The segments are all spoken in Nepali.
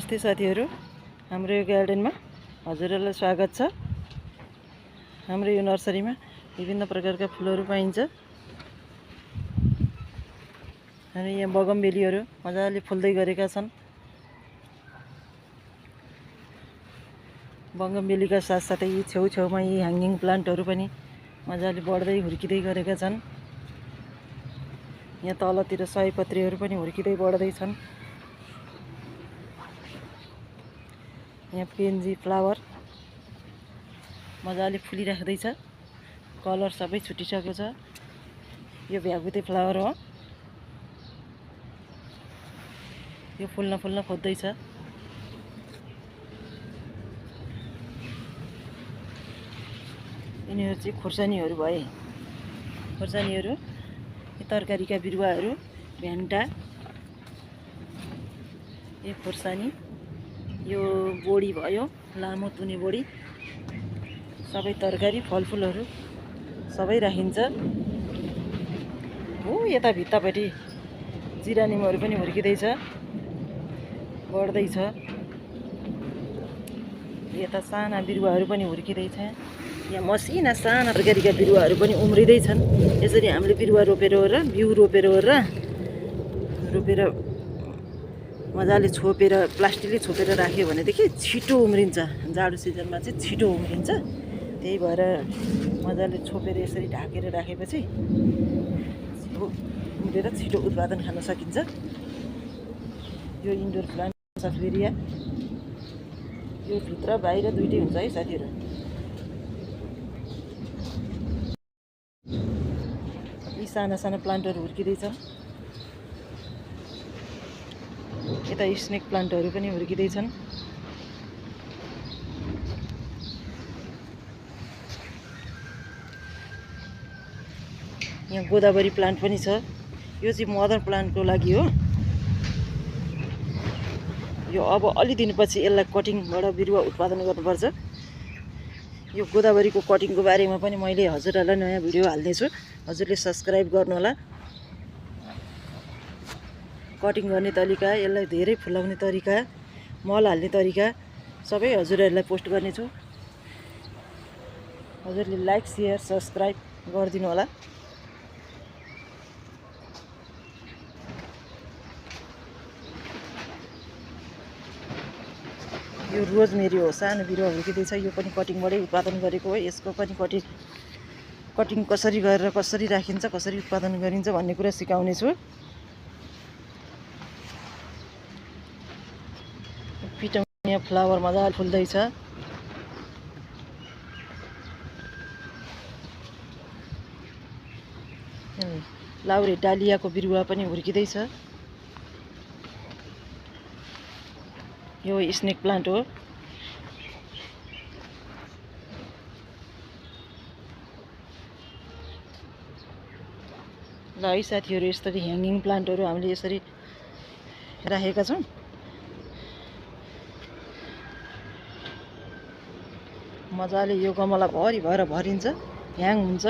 नमस्ते साथीहरु, हाम्रो यो गार्डनमा हजुरहरुलाई स्वागत छ। हाम्रो यो नर्सरीमा विभिन्न प्रकारका फुलहरू पाइन्छ। अनि यहाँ बगमबेलीहरू मजाले फुल्दै गरेका छन्। बगमबेलीका साथसाथै यी छेउछेउमा यी ह्याङ्गिङ प्लान्टहरू पनि मजाले बढ्दै हुर्किदै गरेका छन्। यहाँ तलतिर सयपत्रीहरू पनि हुर्किदै बढ्दै छन्। यहाँ पेन्जी फ्लावर मजाले फुलिराख्दैछ। कलर सबै छुटिसकेको छ। यो भ्यागुते फ्लावर हो। यो फुल्न खोज्दैछ। यिनीहरू चाहिँ खुर्सानीहरू भए। खुर्सानीहरू तरकारीका बिरुवाहरू, भेन्टा, यो खुर्सानी, यो बोडी भयो, लामो तुने बोडी, सबै तरकारी फलफुलहरू सबै राखिन्छ। हो यता भित्तापट्टि जिरानिमहरू पनि हुर्किदैछ, बढ्दैछ। यता साना बिरुवाहरू पनि हुर्किदैछ। यहाँ मसिना साना तरकारीका बिरुवाहरू पनि उम्रिदैछन्। यसरी हामीले बिरुवा रोपेर र बिउ रोपेर मजाले छोपेर प्लास्टिकले छोपेर राख्यो भनेदेखि छिटो उम्रिन्छ। जाडो सिजनमा चाहिँ छिटो उम्रिन्छ। त्यही भएर मजाले छोपेर यसरी ढाकेर राखेपछि उम्रेर छिटो उत्पादन खान सकिन्छ। यो इन्डोर प्लान्ट सफ्लेरिया, यो भित्र बाहिर दुईटै हुन्छ है साथीहरु। यी साना साना प्लान्टहरू हुर्किदैछ। यता स्नेक प्लान्टहरू पनि हुर्किदैछन्। यहाँ गोदावरी प्लान्ट पनि छ। यो चाहिँ मदर प्लान्टको लागि हो। यो अब अलि दिनपछि यसलाई कटिङबाट बिरुवा उत्पादन गर्नुपर्छ। यो गोदावरीको कटिङको बारेमा पनि मैले हजुरहरुलाई नयाँ भिडियो हाल्नेछु। हजुरले सब्स्क्राइब गर्नुहोला। कटिङ गर्ने तरिका, यसलाई धेरै फुलाउने तरिका, मल हाल्ने तरिका सबै हजुरहरुलाई पोस्ट गर्नेछु। हजुरले लाइक, शेयर, सब्स्क्राइब गरिदिनु होला। यो रोजमेरी हो, सानो बिरुवा हुर्किदैछ। यो पनि कटिङबाटै उत्पादन गरेको हो। यसको पनि कटिङ कसरी गरेर कसरी राखिन्छ, कसरी उत्पादन गरिन्छ भन्ने कुरा सिकाउने छु। पिटोनिया फ्लावर मजाले फुल्दैछ। लाउरे डालियाको बिरुवा पनि हुर्किदैछ। यो स्नेक प्लान्ट हो। ल है साथीहरु, यसरी ह्याङ्गिङ प्लान्टहरू हामीले यसरी राखेका छौँ। मजाले यो गमला भरि भएर भरिन्छ, ह्याङ हुन्छ।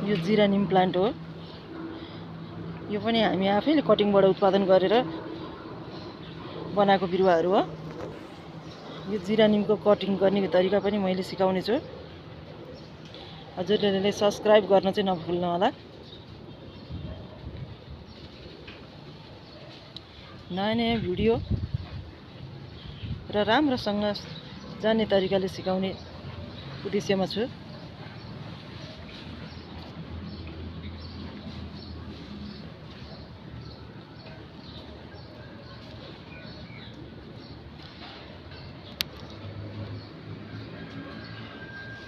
यो जिरानिम प्लान्ट हो। यो पनि हामी आफैले कटिङबाट उत्पादन गरेर बनाएको बिरुवाहरू हो। यो जिरानिमको कटिङ गर्ने तरिका पनि मैले सिकाउने छु। हजुरले सब्स्क्राइब गर्न चाहिँ नभुल्नु होला। नयाँ नयाँ भिडियो र राम्रोसँग जान्ने तरिकाले सिकाउने उद्देश्यमा छु।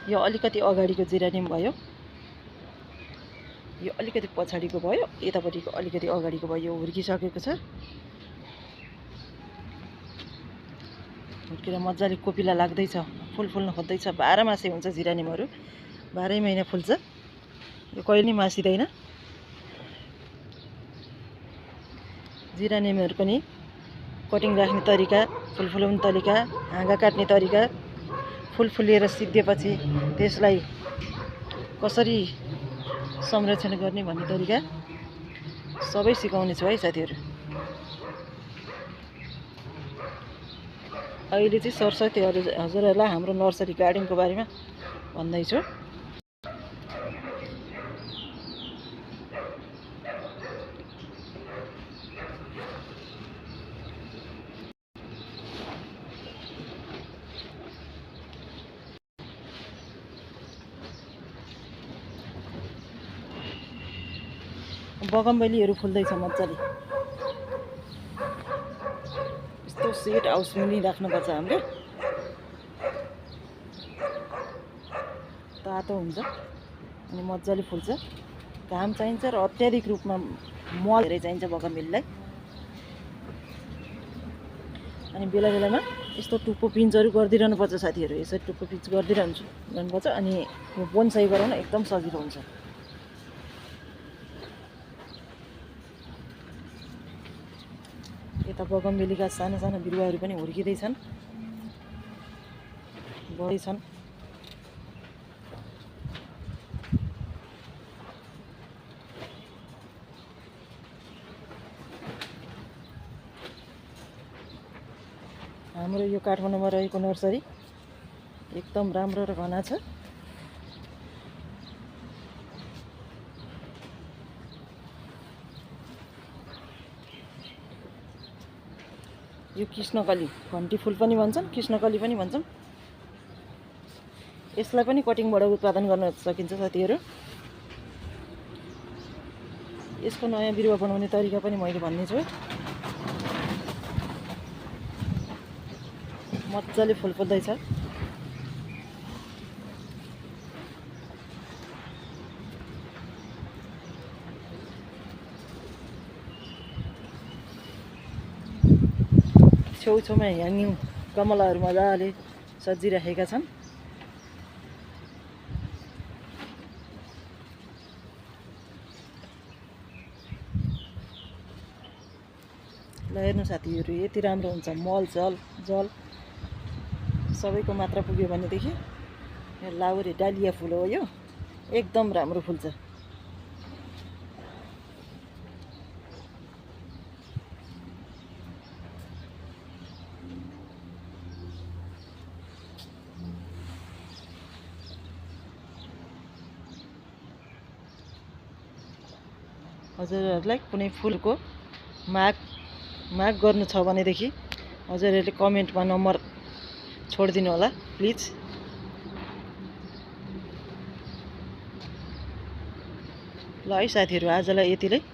यो अलिकति अगाडिको जिरानिम भयो, यो अलिकति पछाडिको भयो, यतापट्टिको अलिकति अगाडिको भयो। यो हुर्किसकेको छ। हुर्केर मजाले कोपिला लाग्दैछ, फुल्न खोज्दैछ। 12 मासे हुन्छ जिरानिमहरू, 12 महिना फुल्छ। यो कहिले नि मासिँदैन। जिरानियमहरू पनि कटिङ राख्ने तरिका, फुल फुलाउने तरिका, हाँगा काट्ने तरिका, फुल फुलेर सिद्धिएपछि त्यसलाई कसरी संरक्षण गर्ने भन्ने तरिका सबै सिकाउने छु है साथीहरू। अहिले चाहिँ सरस्वती हजुरहरूलाई हाम्रो नर्सरी गार्डनको बारेमा भन्दैछु। बगमबेलीहरू फुल्दैछ मजाले। यस्तो सेट हाउस पनि राख्नुपर्छ हामीले, तातो हुन्छ अनि मजाले फुल्छ। घाम चाहिन्छ र अत्याधिक रूपमा मल धेरै चाहिन्छ बगमबेलीलाई। अनि बेला बेलामा यस्तो टुप्पो पिन्चहरू गरिदिरहनु पर्छ साथीहरू। यसरी टुप्पो पिन्च गर्नुपर्छ अनि यो बोनसाई गराउन एकदम सजिलो हुन्छ। यता बगमबेलीका साना साना बिरुवाहरू पनि हुर्किँदैछन्, बढ्दैछन्। हाम्रो यो काठमाडौँमा रहेको नर्सरी एकदम राम्रो र घना छ। यो कृष्णकली, घन्टी फुल पनि भन्छन्, कृष्णकली पनि भन्छन्। यसलाई पनि कटिङबाट उत्पादन गर्न सकिन्छ साथीहरू। यसको नयाँ बिरुवा बनाउने तरिका पनि मैले भन्ने छु। मजाले फुल फुल्दैछ। छेउछेउमा ह्याङ्गिङ गमलाहरू मजाले सजिराखेका छन्। ल हेर्नु साथीहरू, यति राम्रो हुन्छ। मल जल सबैको मात्रा पुग्यो भनेदेखि यो लाउरे डालिया फुल हो। यो एकदम राम्रो फुल्छ। हजुरहरूलाई कुनै फुलको माग गर्नु छ भनेदेखि हजुरहरूले कमेन्टमा नम्बर छोडिदिनु होला प्लिज। ल है साथीहरू, आजलाई यति नै।